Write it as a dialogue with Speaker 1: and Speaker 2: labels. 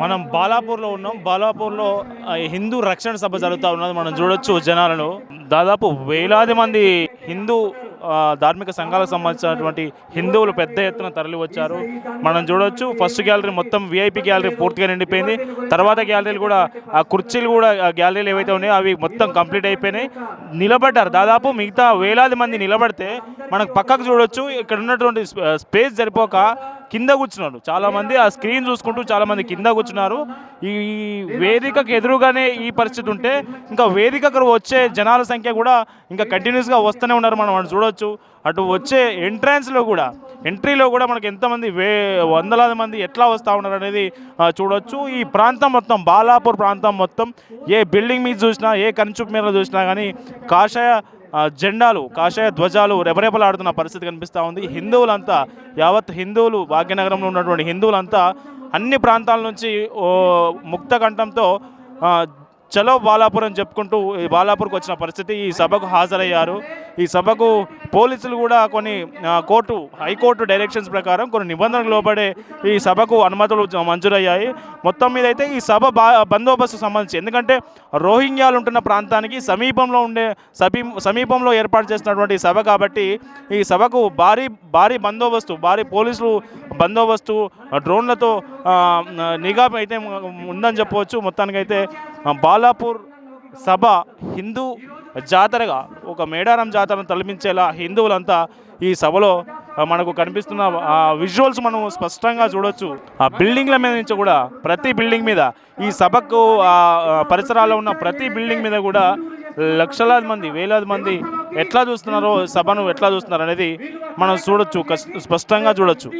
Speaker 1: మనం బాలాపూర్లో ఉన్నాం. బాలాపూర్లో హిందూ రక్షణ సభ జరుగుతూ ఉన్నది. మనం చూడొచ్చు జనాలను. దాదాపు వేలాది మంది హిందూ ధార్మిక సంఘాలకు సంబంధించినటువంటి హిందువులు పెద్ద ఎత్తున తరలి వచ్చారు. మనం చూడొచ్చు ఫస్ట్ గ్యాలరీ మొత్తం విఐపి గ్యాలరీ పూర్తిగా నిండిపోయింది. తర్వాత గ్యాలరీలు కూడా ఆ కుర్చీలు కూడా గ్యాలరీలు ఏవైతే ఉన్నాయో అవి మొత్తం కంప్లీట్ అయిపోయినాయి. నిలబడ్డారు దాదాపు మిగతా వేలాది మంది నిలబడితే మనకు పక్కకు చూడొచ్చు ఇక్కడ ఉన్నటువంటి స్పేస్ సరిపోక కింద కూర్చున్నారు చాలామంది. ఆ స్క్రీన్ చూసుకుంటూ చాలామంది కింద కూర్చున్నారు. ఈ వేదికకు ఎదురుగానే ఈ పరిస్థితి ఉంటే ఇంకా వేదికకు వచ్చే జనాల సంఖ్య కూడా ఇంకా కంటిన్యూస్గా వస్తూనే ఉన్నారు. మనం చూడొచ్చు అటు వచ్చే ఎంట్రీలో కూడా మనకి ఎంతమంది వందలాది మంది ఎట్లా వస్తూ ఉన్నారు అనేది చూడొచ్చు. ఈ ప్రాంతం మొత్తం బాలాపూర్ ప్రాంతం మొత్తం ఏ బిల్డింగ్ మీద చూసినా ఏ కనుచూపు మీద చూసినా కానీ కాషాయ జెండాలు కాషాయ ధ్వజాలు రెపరెపలాడుతున్న పరిస్థితి కనిపిస్తూ ఉంది. హిందువులంతా యావత్ హిందువులు భాగ్యనగరంలో ఉన్నటువంటి హిందువులంతా అన్ని ప్రాంతాల నుంచి ముక్త కంఠంతో చలో బాలాపూర్ అని చెప్పుకుంటూ బాలాపూర్కి వచ్చిన పరిస్థితి. ఈ సభకు హాజరయ్యారు. ఈ సభకు పోలీసులు కూడా కొన్ని హైకోర్టు డైరెక్షన్స్ ప్రకారం కొన్ని నిబంధనలు లోబడే ఈ సభకు అనుమతులు మంజూరయ్యాయి. మొత్తం మీద అయితే ఈ సభ బందోబస్తు సంబంధించి ఎందుకంటే రోహింగ్యాలు ఉంటున్న ప్రాంతానికి సమీపంలో ఏర్పాటు చేసినటువంటి సభ కాబట్టి ఈ సభకు భారీ బందోబస్తు భారీ పోలీసులు బందోబస్తు డ్రోన్లతో నిఘా అయితే ఉందని చెప్పవచ్చు. మొత్తానికైతే బాలాపూర్ సభ హిందూ జాతరగా ఒక మేడారం జాతరను తలపించేలా హిందువులంతా ఈ సభలో మనకు కనిపిస్తున్న విజువల్స్ మనం స్పష్టంగా చూడొచ్చు. ఆ బిల్డింగ్ల మీద నుంచి కూడా ప్రతి బిల్డింగ్ మీద ఈ సభకు పరిసరాల్లో ఉన్న ప్రతి బిల్డింగ్ మీద కూడా లక్షలాది మంది వేలాది మంది ఎట్లా చూస్తున్నారో సభను ఎట్లా చూస్తున్నారు అనేది మనం చూడొచ్చు, స్పష్టంగా చూడొచ్చు.